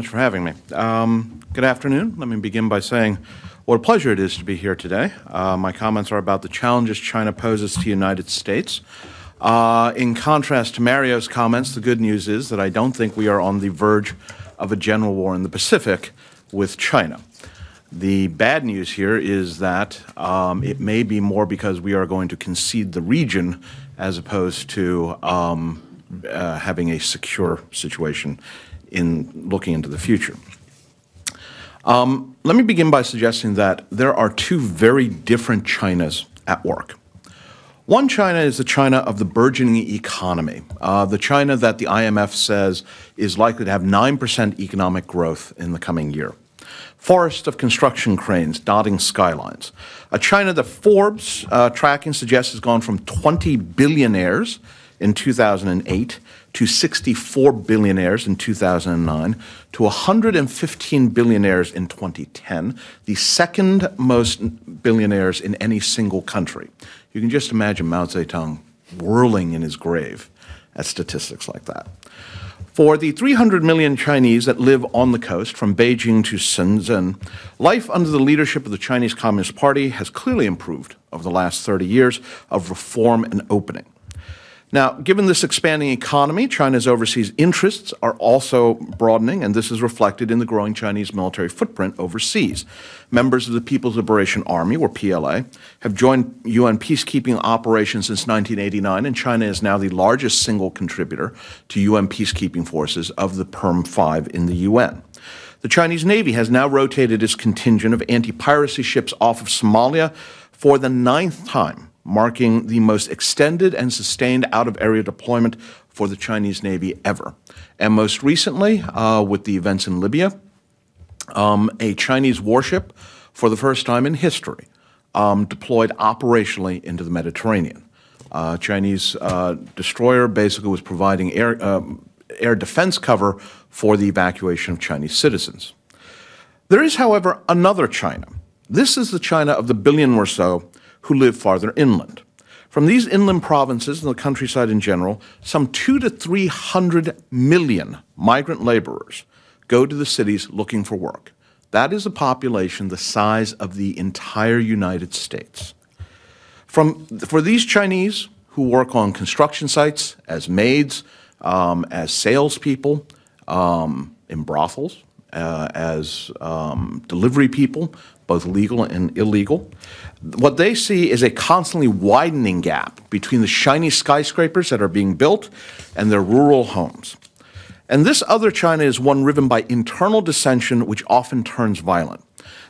much for having me. Good afternoon. Let me begin by saying what a pleasure it is to be here today. My comments are about the challenges China poses to the United States. In contrast to Mario's comments, the good news is that I don't think we are on the verge of a general war in the Pacific with China. The bad news here is that it may be more because we are going to concede the region as opposed to having a secure situation in looking into the future. Let me begin by suggesting that there are two very different Chinas at work. One China is the China of the burgeoning economy, the China that the IMF says is likely to have 9% economic growth in the coming year. Forests of construction cranes dotting skylines. A China that Forbes tracking suggests has gone from 20 billionaires in 2008 to 64 billionaires in 2009 to 115 billionaires in 2010, the second most billionaires in any single country. You can just imagine Mao Zedong whirling in his grave at statistics like that. For the 300 million Chinese that live on the coast, from Beijing to Shenzhen, life under the leadership of the Chinese Communist Party has clearly improved over the last 30 years of reform and opening. Now, given this expanding economy, China's overseas interests are also broadening, and this is reflected in the growing Chinese military footprint overseas. Members of the People's Liberation Army, or PLA, have joined UN peacekeeping operations since 1989, and China is now the largest single contributor to UN peacekeeping forces of the PERM 5 in the UN. The Chinese Navy has now rotated its contingent of anti-piracy ships off of Somalia for the 9th time, marking the most extended and sustained out-of-area deployment for the Chinese Navy ever. And most recently, with the events in Libya, a Chinese warship, for the first time in history, deployed operationally into the Mediterranean. Chinese destroyer basically was providing air defense cover for the evacuation of Chinese citizens. There is, however, another China. This is the China of the billion or so who live farther inland. From these inland provinces and the countryside in general, some 200 to 300 million migrant laborers go to the cities looking for work. That is a population the size of the entire United States. For these Chinese who work on construction sites as maids, as salespeople, in brothels, as delivery people, both legal and illegal, what they see is a constantly widening gap between the shiny skyscrapers that are being built and their rural homes. And this other China is one riven by internal dissension, which often turns violent.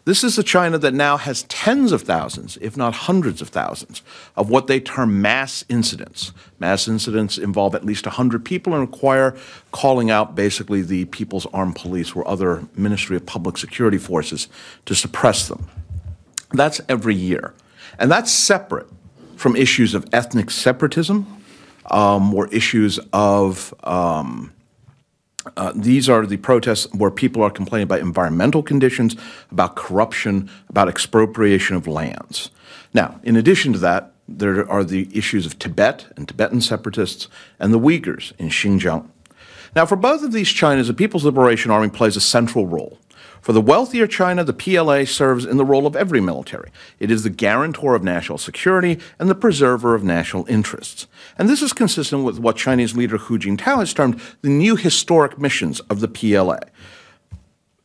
This is a China that now has tens of thousands, if not hundreds of thousands, of what they term mass incidents. Mass incidents involve at least 100 people and require calling out basically the People's Armed Police or other Ministry of Public Security forces to suppress them. That's every year. And that's separate from issues of ethnic separatism or issues of these are the protests where people are complaining about environmental conditions, about corruption, about expropriation of lands. Now, in addition to that, there are the issues of Tibet and Tibetan separatists and the Uyghurs in Xinjiang. Now, for both of these Chinas, the People's Liberation Army plays a central role. For the wealthier China, the PLA serves in the role of every military. It is the guarantor of national security and the preserver of national interests. And this is consistent with what Chinese leader Hu Jintao has termed the new historic missions of the PLA.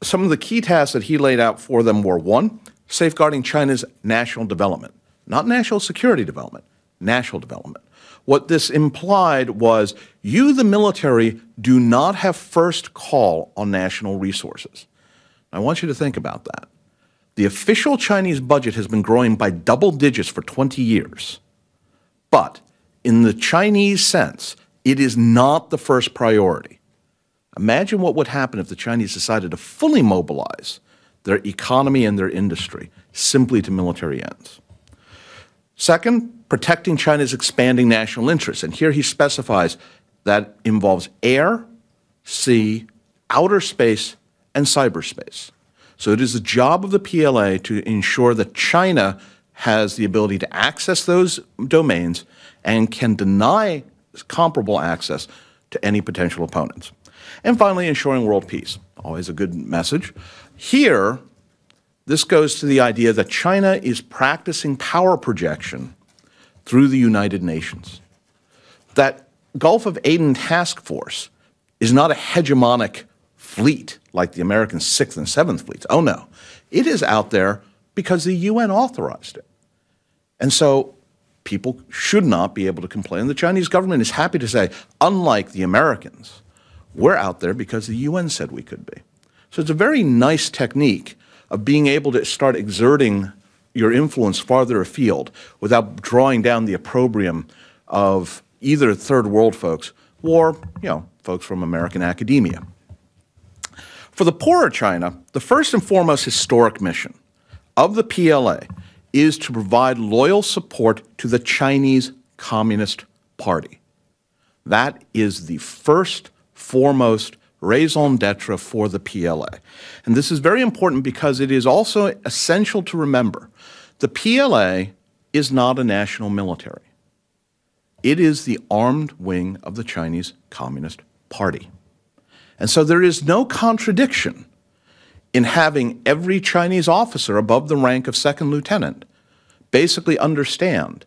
Some of the key tasks that he laid out for them were: 1, safeguarding China's national development, not national security development, national development. What this implied was you, the military, do not have first call on national resources. I want you to think about that. The official Chinese budget has been growing by double digits for 20 years. But in the Chinese sense, it is not the first priority. Imagine what would happen if the Chinese decided to fully mobilize their economy and their industry simply to military ends. Second, protecting China's expanding national interests. And here he specifies that involves air, sea, outer space, and cyberspace. So it is the job of the PLA to ensure that China has the ability to access those domains and can deny comparable access to any potential opponents. And finally, ensuring world peace. Always a good message. Here, this goes to the idea that China is practicing power projection through the United Nations. That Gulf of Aden task force is not a hegemonic fleet like the American 6th and 7th fleets. Oh, no. It is out there because the UN authorized it. And so people should not be able to complain. The Chinese government is happy to say, unlike the Americans, we're out there because the UN said we could be. So it's a very nice technique of being able to start exerting your influence farther afield without drawing down the opprobrium of either third world folks or, folks from American academia. For the poorer China, the first and foremost historic mission of the PLA is to provide loyal support to the Chinese Communist Party. That is the first, foremost raison d'etre for the PLA. And this is very important because it is also essential to remember the PLA is not a national military. It is the armed wing of the Chinese Communist Party. And so there is no contradiction in having every Chinese officer above the rank of second lieutenant basically understand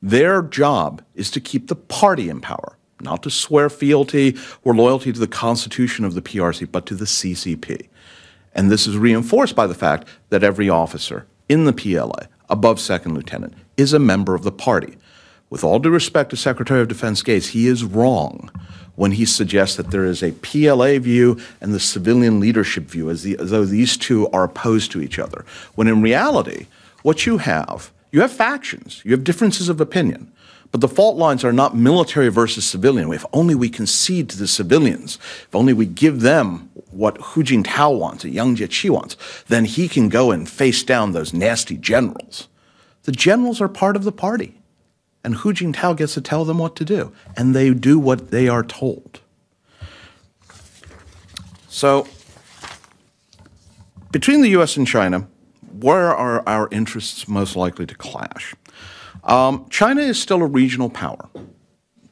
their job is to keep the party in power, not to swear fealty or loyalty to the constitution of the PRC, but to the CCP. And this is reinforced by the fact that every officer in the PLA above second lieutenant is a member of the party. With all due respect to Secretary of Defense Gates, he is wrong when he suggests that there is a PLA view and the civilian leadership view as though these two are opposed to each other. When in reality, what you have factions, you have differences of opinion, but the fault lines are not military versus civilian. If only we concede to the civilians, if only we give them what Hu Jintao wants, or Yang Jieqi wants, then he can go and face down those nasty generals. The generals are part of the party. And Hu Jintao gets to tell them what to do, and they do what they are told. So, between the U.S. and China, where are our interests most likely to clash? China is still a regional power.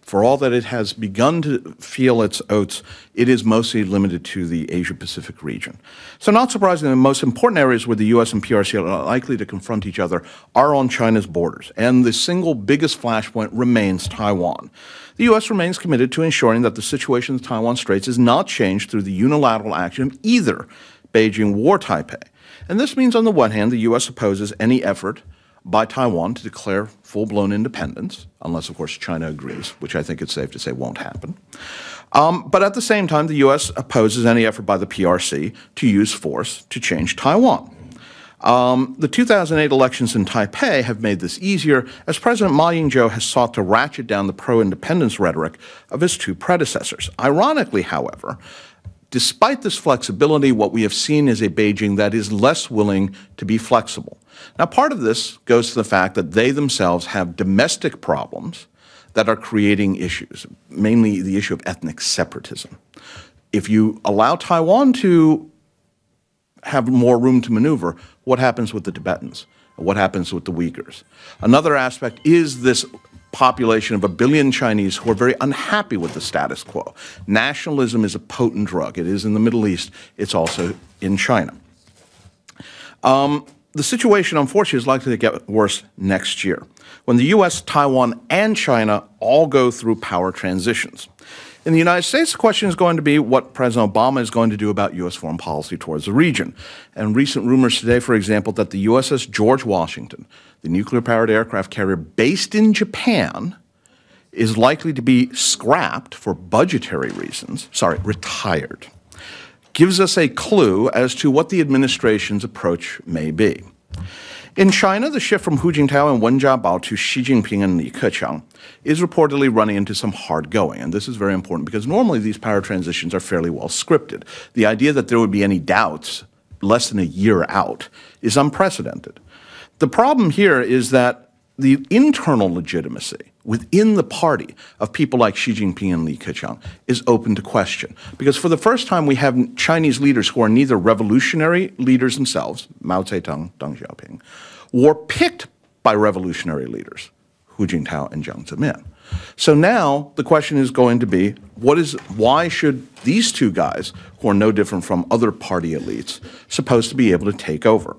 For all that it has begun to feel its oats, it is mostly limited to the Asia-Pacific region. So not surprisingly, the most important areas where the U.S. and PRC are likely to confront each other are on China's borders, and the single biggest flashpoint remains Taiwan. The U.S. remains committed to ensuring that the situation in the Taiwan Straits is not changed through the unilateral action of either Beijing or Taipei. And this means, on the one hand, the U.S. opposes any effort by Taiwan to declare full-blown independence, unless, of course, China agrees, which I think it's safe to say won't happen. But at the same time, the U.S. opposes any effort by the PRC to use force to change Taiwan. The 2008 elections in Taipei have made this easier, as President Ma Ying-jeou has sought to ratchet down the pro-independence rhetoric of his two predecessors. Ironically, however, despite this flexibility, what we have seen is a Beijing that is less willing to be flexible. Now, part of this goes to the fact that they themselves have domestic problems that are creating issues, mainly the issue of ethnic separatism. If you allow Taiwan to have more room to maneuver, what happens with the Tibetans? What happens with the Uyghurs? Another aspect is this population of 1 billion Chinese who are very unhappy with the status quo. Nationalism is a potent drug. It is in the Middle East. It's also in China. The situation, unfortunately, is likely to get worse next year, when the U.S., Taiwan, and China all go through power transitions. In the United States, the question is going to be what President Obama is going to do about U.S. foreign policy towards the region. And recent rumors today, for example, that the USS George Washington, the nuclear-powered aircraft carrier based in Japan, is likely to be scrapped for budgetary reasons, retired, gives us a clue as to what the administration's approach may be. In China, the shift from Hu Jintao and Wen Jiabao to Xi Jinping and Li Keqiang is reportedly running into some hard going. And this is very important because normally these power transitions are fairly well scripted. The idea that there would be any doubts less than a year out is unprecedented. The problem here is that the internal legitimacy within the party of people like Xi Jinping and Li Keqiang is open to question. Because for the first time, we have Chinese leaders who are neither revolutionary leaders themselves, Mao Zedong, Deng Xiaoping, or picked by revolutionary leaders, Hu Jintao and Jiang Zemin. So now the question is going to be, why should these two guys, who are no different from other party elites, supposed to be able to take over?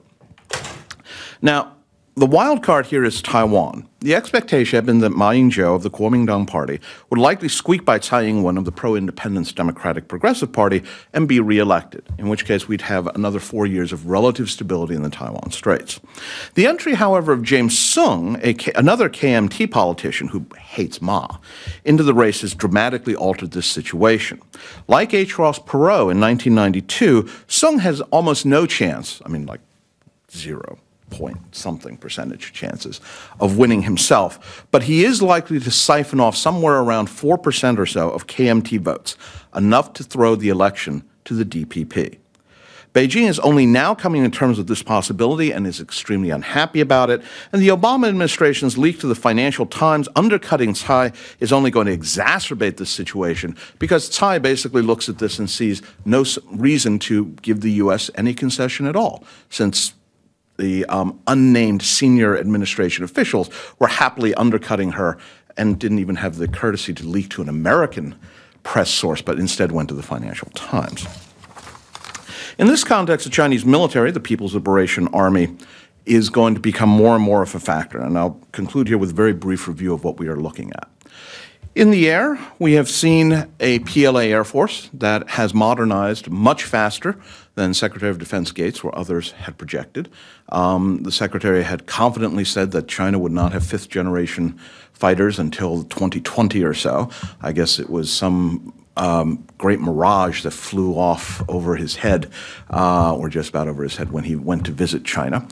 Now, the wild card here is Taiwan. The expectation had been that Ma Ying-jeou of the Kuomintang Party would likely squeak by Tsai Ing-wen of the pro-independence Democratic Progressive Party and be reelected, in which case we'd have another 4 years of relative stability in the Taiwan Straits. The entry, however, of James Soong, another KMT politician who hates Ma, into the race has dramatically altered this situation. Like H. Ross Perot in 1992, Soong has almost no chance, like 0.something percentage chances of winning himself, but he is likely to siphon off somewhere around 4% or so of KMT votes, enough to throw the election to the DPP. Beijing is only now coming to terms with this possibility and is extremely unhappy about it, and the Obama administration's leak to the Financial Times undercutting Tsai is only going to exacerbate this situation, because Tsai basically looks at this and sees no reason to give the U.S. any concession at all, since the unnamed senior administration officials were happily undercutting her and didn't even have the courtesy to leak to an American press source, but instead went to the Financial Times. In this context, the Chinese military, the People's Liberation Army, is going to become more and more of a factor. And I'll conclude here with a very brief review of what we are looking at. In the air, we have seen a PLA Air Force that has modernized much faster than Secretary of Defense Gates or others had projected. The Secretary had confidently said that China would not have fifth-generation fighters until 2020 or so. I guess it was some great mirage that flew off over his head, or just about over his head, when he went to visit China.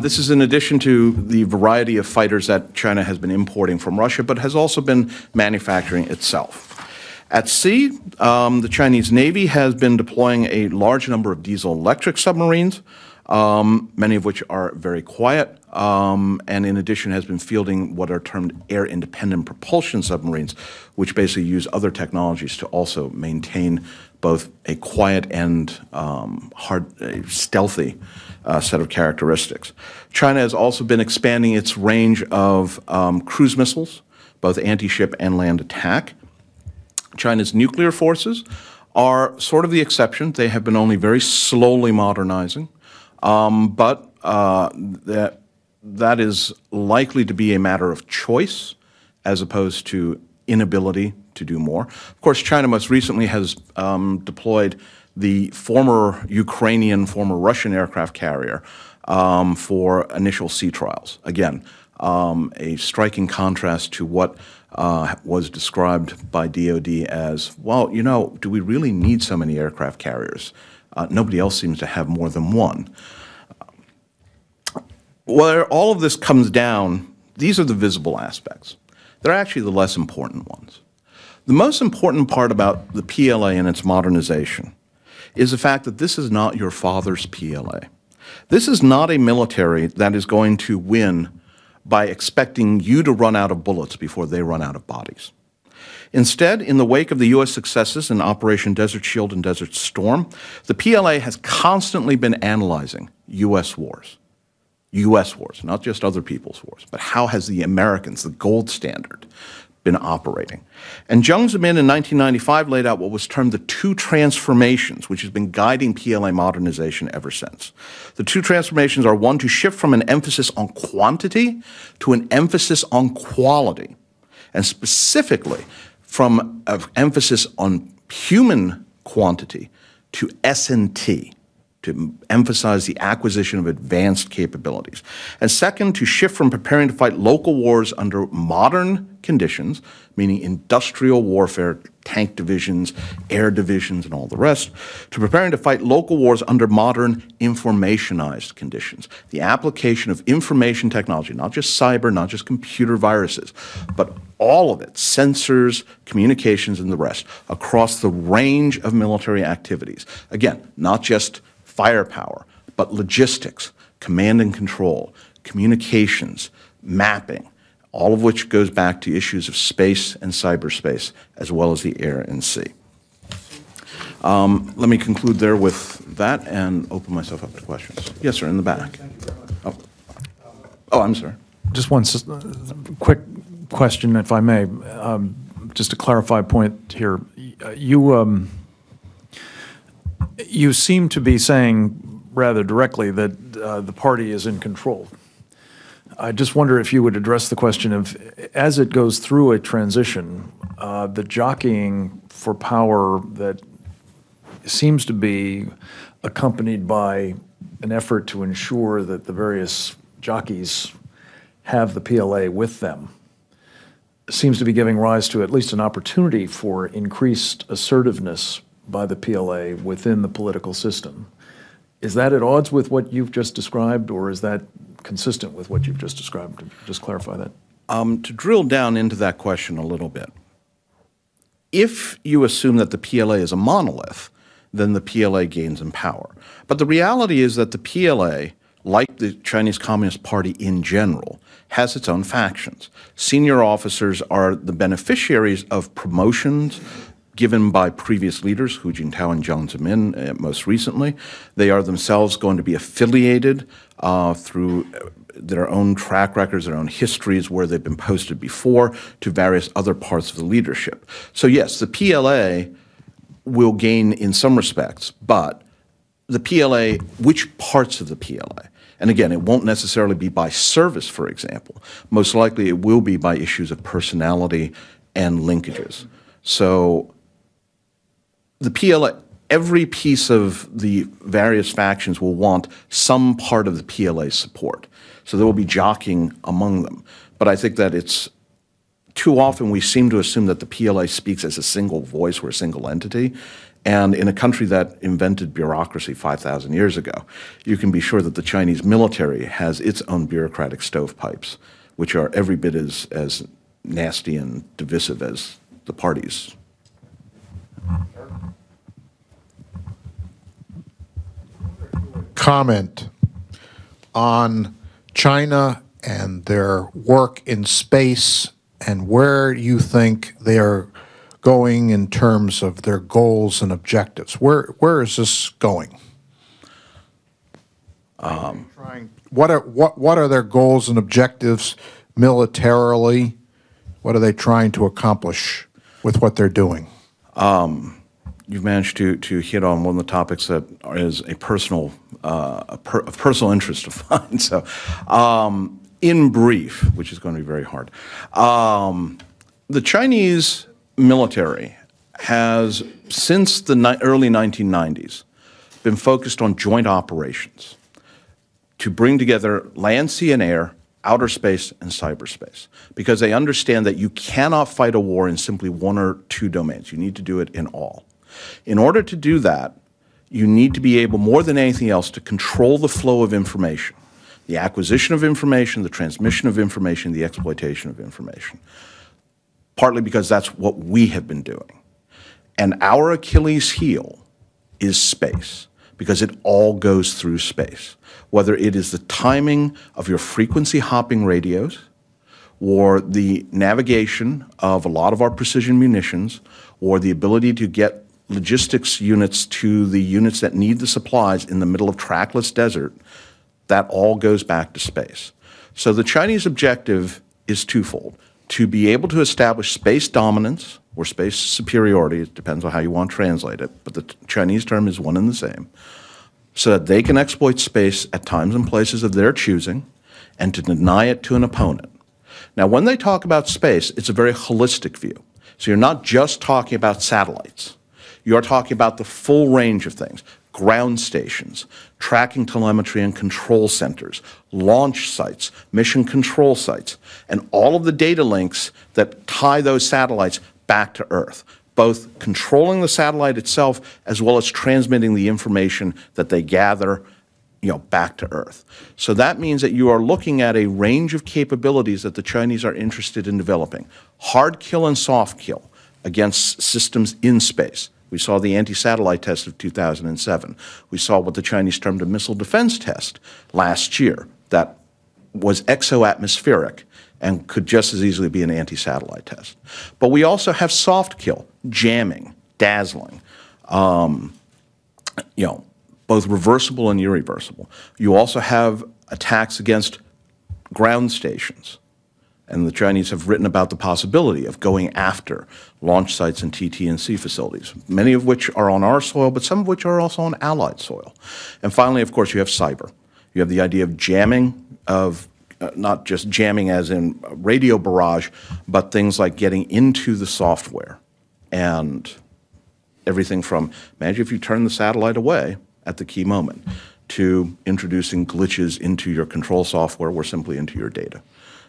This is in addition to the variety of fighters that China has been importing from Russia, but has also been manufacturing itself. At sea, the Chinese Navy has been deploying a large number of diesel-electric submarines, many of which are very quiet, and in addition has been fielding what are termed air-independent propulsion submarines, which basically use other technologies to also maintain both a quiet and stealthy set of characteristics. China has also been expanding its range of cruise missiles, both anti-ship and land attack. China's nuclear forces are sort of the exception. They have been only very slowly modernizing. But that is likely to be a matter of choice as opposed to inability to do more. Of course, China most recently has deployed the former Ukrainian, former Russian aircraft carrier for initial sea trials. Again, a striking contrast to what was described by DoD as, well, do we really need so many aircraft carriers? Nobody else seems to have more than one. Where all of this comes down, these are the visible aspects. They're actually the less important ones. The most important part about the PLA and its modernization is the fact that this is not your father's PLA. This is not a military that is going to win by expecting you to run out of bullets before they run out of bodies. Instead, in the wake of the U.S. successes in Operation Desert Shield and Desert Storm, the PLA has constantly been analyzing U.S. wars. U.S. wars, not just other people's wars, but how has the Americans, the gold standard, been operating? And Jiang Zemin in 1995 laid out what was termed the two transformations, which has been guiding PLA modernization ever since. The two transformations are, one, to shift from an emphasis on quantity to an emphasis on quality, and specifically from an emphasis on human quantity to S&T, to emphasize the acquisition of advanced capabilities. And second, to shift from preparing to fight local wars under modern conditions, meaning industrial warfare, tank divisions, air divisions, and all the rest, to preparing to fight local wars under modern informationized conditions. The application of information technology, not just cyber, not just computer viruses, but all of it, sensors, communications, and the rest, across the range of military activities. Again, not just firepower, but logistics, command and control, communications, mapping, all of which goes back to issues of space and cyberspace, as well as the air and sea. Let me conclude there with that and open myself up to questions. Yes, sir, in the back. Oh, I'm sorry. Just one quick question, if I may, just to clarify a point here. You seem to be saying rather directly that the party is in control. I just wonder if you would address the question of, as it goes through a transition, the jockeying for power that seems to be accompanied by an effort to ensure that the various jockeys have the PLA with them, seems to be giving rise to at least an opportunity for increased assertiveness by the PLA within the political system. Is that at odds with what you've just described, or is that consistent with what you've just described? Just clarify that. To drill down into that question a little bit, if you assume that the PLA is a monolith, then the PLA gains in power. But the reality is that the PLA, like the Chinese Communist Party in general, has its own factions. Senior officers are the beneficiaries of promotions given by previous leaders, Hu Jintao and Jiang Zemin most recently. They are themselves going to be affiliated through their own track records, their own histories, where they've been posted before, to various other parts of the leadership. So yes, the PLA will gain in some respects, but the PLA, which parts of the PLA? And again, it won't necessarily be by service, for example. Most likely it will be by issues of personality and linkages. So the PLA, every piece of the various factions will want some part of the PLA support. So there will be jockeying among them. But I think that it's too often we seem to assume that the PLA speaks as a single voice or a single entity. And in a country that invented bureaucracy 5,000 years ago, you can be sure that the Chinese military has its own bureaucratic stovepipes, which are every bit as nasty and divisive as the parties. Comment on China and their work in space and where you think they are going in terms of their goals and objectives. Where is this going? What are their goals and objectives militarily? What are they trying to accomplish with what they're doing? You've managed to hit on one of the topics that is a personal interest of mine. So, in brief, which is going to be very hard, the Chinese military has, since the early 1990s, been focused on joint operations to bring together land, sea, and air, outer space, and cyberspace, because they understand that you cannot fight a war in simply one or two domains. You need to do it in all. In order to do that, you need to be able, more than anything else, to control the flow of information, the acquisition of information, the transmission of information, the exploitation of information, partly because that's what we have been doing. And our Achilles heel is space, because it all goes through space, whether it is the timing of your frequency hopping radios or the navigation of a lot of our precision munitions or the ability to get logistics units to the units that need the supplies in the middle of trackless desert. That all goes back to space. So the Chinese objective is twofold: to be able to establish space dominance or space superiority, it depends on how you want to translate it, but the Chinese term is one and the same, so that they can exploit space at times and places of their choosing and to deny it to an opponent. Now, when they talk about space, it's a very holistic view. So you're not just talking about satellites. You're talking about the full range of things: ground stations, tracking telemetry and control centers, launch sites, mission control sites, and all of the data links that tie those satellites back to Earth, both controlling the satellite itself as well as transmitting the information that they gather, back to Earth. So that means that you are looking at a range of capabilities that the Chinese are interested in developing: hard kill and soft kill against systems in space. We saw the anti-satellite test of 2007. We saw what the Chinese termed a missile defense test last year that was exo-atmospheric and could just as easily be an anti-satellite test. But we also have soft kill, jamming, dazzling, both reversible and irreversible. You also have attacks against ground stations, And the Chinese have written about the possibility of going after launch sites and TT&C facilities, many of which are on our soil, but some of which are also on Allied soil. And finally, of course, you have cyber. You have the idea of jamming, of not just jamming as in radio barrage, but things like getting into the software and everything from, imagine if you turn the satellite away at the key moment, to introducing glitches into your control software or simply into your data.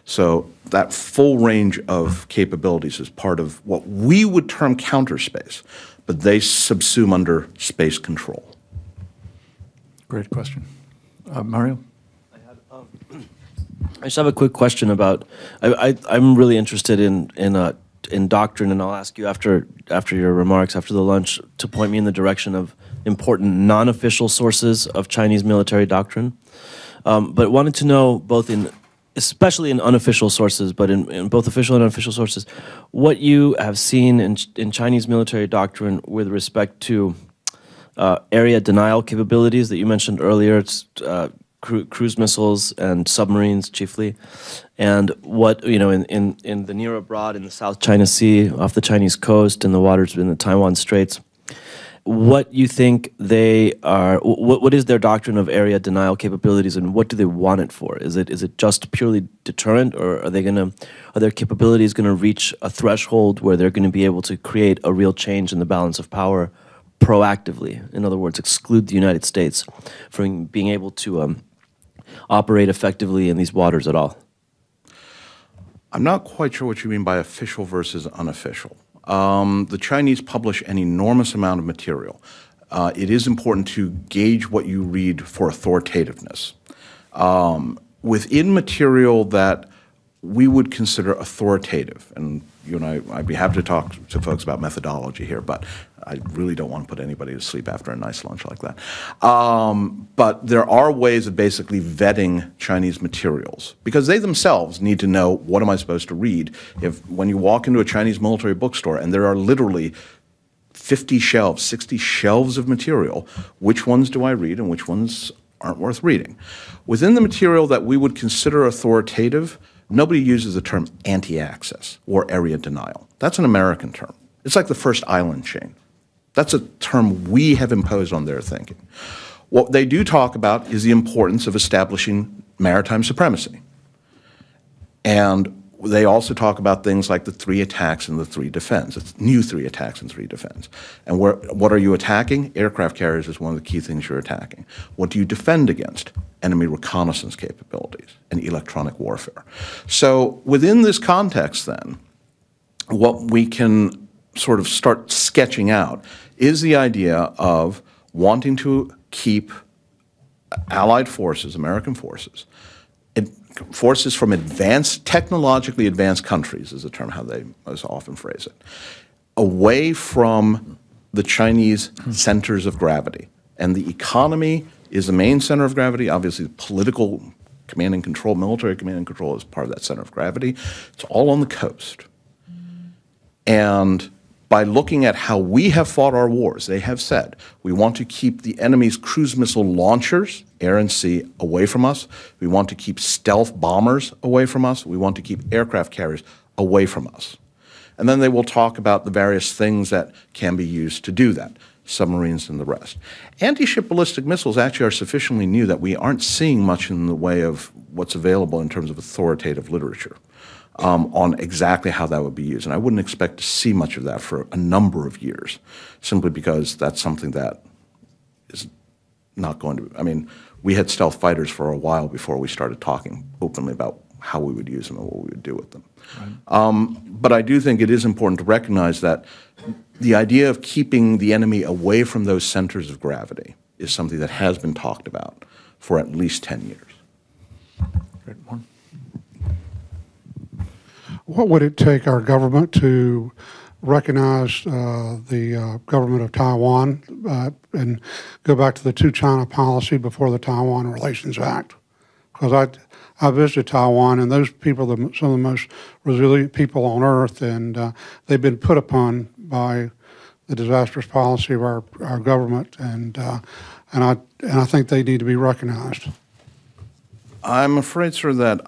So that full range of capabilities is part of what we would term counterspace, but they subsume under space control. Great question. Mario? I just have a quick question about, I'm really interested in doctrine, and I'll ask you after your remarks, after the lunch, to point me in the direction of important non-official sources of Chinese military doctrine. But wanted to know, especially in unofficial sources, but in both official and unofficial sources, what you have seen in Chinese military doctrine with respect to area denial capabilities that you mentioned earlier. It's cruise missiles and submarines chiefly, and what, in the near abroad, in the South China Sea, off the Chinese coast, in the waters in the Taiwan Straits, what you think they are, what is their doctrine of area denial capabilities, and what do they want it for? Is it just purely deterrent, or are their capabilities gonna reach a threshold where they're gonna be able to create a real change in the balance of power proactively? In other words, exclude the United States from being able to operate effectively in these waters at all? I'm not quite sure what you mean by official versus unofficial. The Chinese publish an enormous amount of material. It is important to gauge what you read for authoritativeness. Within material that we would consider authoritative, and you and I'd be happy to talk to folks about methodology here, but I really don't want to put anybody to sleep after a nice lunch like that. But there are ways of basically vetting Chinese materials, because they themselves need to know, what am I supposed to read? When you walk into a Chinese military bookstore and there are literally 50 shelves, 60 shelves of material, which ones do I read and which ones aren't worth reading? Within the material that we would consider authoritative, nobody uses the term anti-access or area denial. That's an American term. It's like the first island chain. That's a term we have imposed on their thinking. What they do talk about is the importance of establishing maritime supremacy. And they also talk about things like the 3 attacks and the 3 defends. It's new 3 attacks and 3 defends. And what are you attacking? Aircraft carriers is one of the key things you're attacking. What do you defend against? Enemy reconnaissance capabilities and electronic warfare. So within this context then, what we can sort of start sketching out is the idea of wanting to keep Allied forces, American forces, forces from technologically advanced countries is the term how they most often phrase it, away from the Chinese centers of gravity. And the economy is the main center of gravity. Obviously, political command and control, military command and control is part of that center of gravity. It's all on the coast. And by looking at how we have fought our wars, they have said, we want to keep the enemy's cruise missile launchers, air and sea, away from us. We want to keep stealth bombers away from us. We want to keep aircraft carriers away from us. And then they will talk about the various things that can be used to do that, submarines and the rest. Anti-ship ballistic missiles actually are sufficiently new that we aren't seeing much in the way of what's available in terms of authoritative literature on exactly how that would be used. And I wouldn't expect to see much of that for a number of years, simply because that's something that is not going to, I mean, we had stealth fighters for a while before we started talking openly about how we would use them and what we would do with them. Right. But I do think it is important to recognize that the idea of keeping the enemy away from those centers of gravity is something that has been talked about for at least 10 years. Great. Warren? What would it take our government to recognize the government of Taiwan and go back to the two-China policy before the Taiwan Relations Act? Because I visited Taiwan, and those people are some of the most resilient people on earth, and they've been put upon by the disastrous policy of our government, and I think they need to be recognized. I'm afraid, sir, that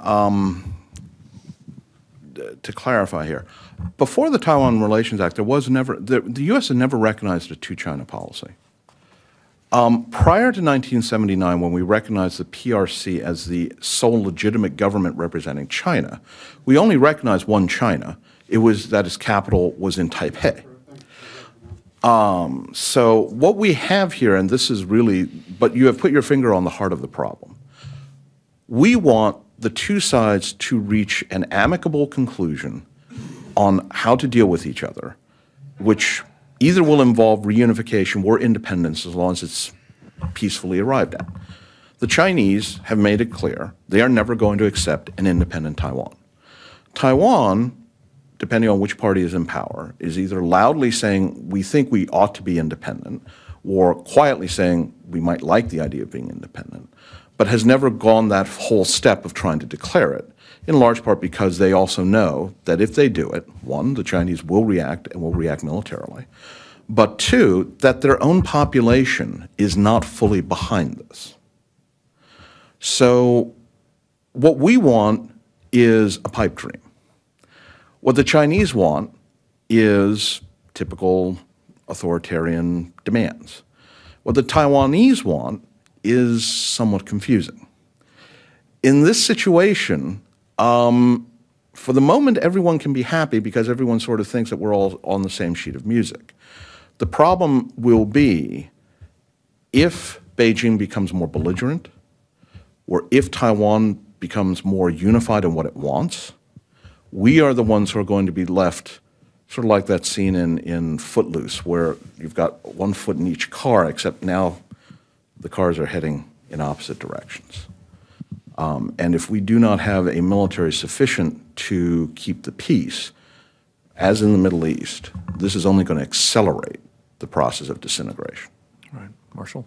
to clarify here. Before the Taiwan Relations Act, the U.S. had never recognized a two-China policy. Prior to 1979, when we recognized the PRC as the sole legitimate government representing China, we only recognized one China. It was that its capital was in Taipei. So what we have here, and this is really, but you have put your finger on the heart of the problem. We want the two sides to reach an amicable conclusion on how to deal with each other, which either will involve reunification or independence as long as it's peacefully arrived at. The Chinese have made it clear they are never going to accept an independent Taiwan. Taiwan, depending on which party is in power, is either loudly saying we think we ought to be independent or quietly saying we might like the idea of being independent, but has never gone that whole step of trying to declare it, in large part because they also know that if they do it, one, the Chinese will react and will react militarily, but two, that their own population is not fully behind this. So what we want is a pipe dream. What the Chinese want is typical authoritarian demands. What the Taiwanese want is somewhat confusing. In this situation, for the moment, everyone can be happy because everyone sort of thinks that we're all on the same sheet of music. The problem will be if Beijing becomes more belligerent, or if Taiwan becomes more unified in what it wants, we are the ones who are going to be left sort of like that scene in Footloose where you've got one foot in each car, except now the cars are heading in opposite directions. And if we do not have a military sufficient to keep the peace, as in the Middle East, this is only going to accelerate the process of disintegration. All right. Marshall?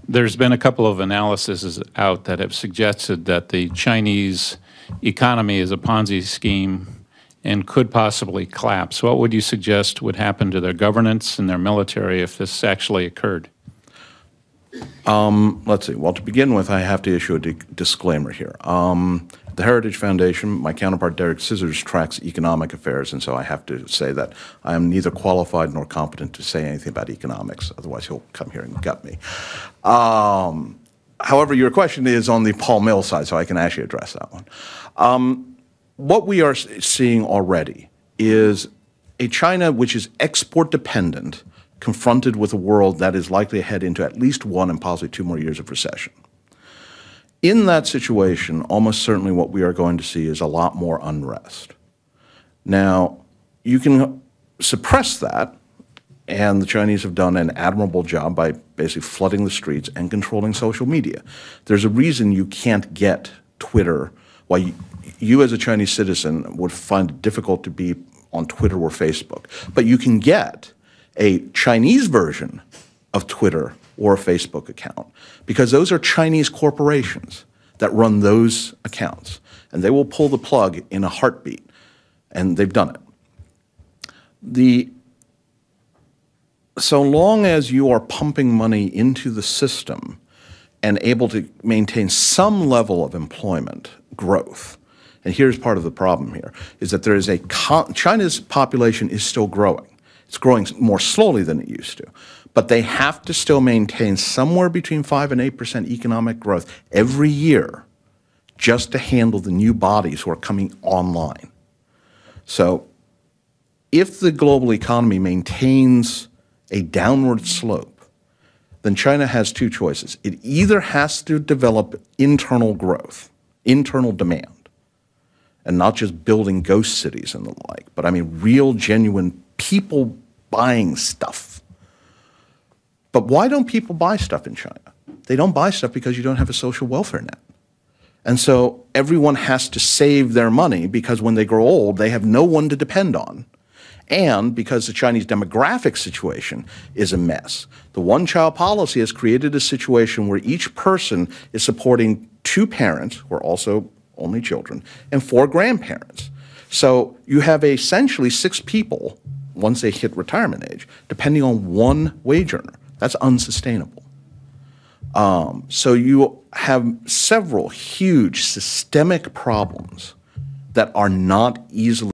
There's been a couple of analyses out that have suggested that the Chinese economy is a Ponzi scheme and could possibly collapse. What would you suggest would happen to their governance and their military if this actually occurred? Let's see. Well, to begin with, I have to issue a disclaimer here. The Heritage Foundation, my counterpart Derek Scissors tracks economic affairs, and so I have to say that I am neither qualified nor competent to say anything about economics. Otherwise, he'll come here and gut me. However, your question is on the Paul Mill side, so I can actually address that one. What we are seeing already is a China which is export dependent, confronted with a world that is likely to head into at least one and possibly 2 more years of recession. In that situation, almost certainly what we are going to see is a lot more unrest. Now, you can suppress that, and the Chinese have done an admirable job by basically flooding the streets and controlling social media. There's a reason you can't get Twitter, why you as a Chinese citizen would find it difficult to be on Twitter or Facebook, but you can get a Chinese version of Twitter or a Facebook account, because those are Chinese corporations that run those accounts, and they will pull the plug in a heartbeat, and they've done it. So long as you are pumping money into the system and able to maintain some level of employment growth, and here's part of the problem here, is that there is China's population is still growing. It's growing more slowly than it used to. But they have to still maintain somewhere between 5 and 8% economic growth every year just to handle the new bodies who are coming online. So if the global economy maintains a downward slope, then China has 2 choices. It either has to develop internal growth, internal demand, and not just building ghost cities and the like, but I mean real, genuine people buying stuff. But why don't people buy stuff in China? They don't buy stuff because you don't have a social welfare net. And so everyone has to save their money because when they grow old, they have no one to depend on. And because the Chinese demographic situation is a mess. The one-child policy has created a situation where each person is supporting 2 parents, who are also only children, and 4 grandparents. So you have essentially 6 people, once they hit retirement age, depending on 1 wage earner. That's unsustainable. So you have several huge systemic problems that are not easily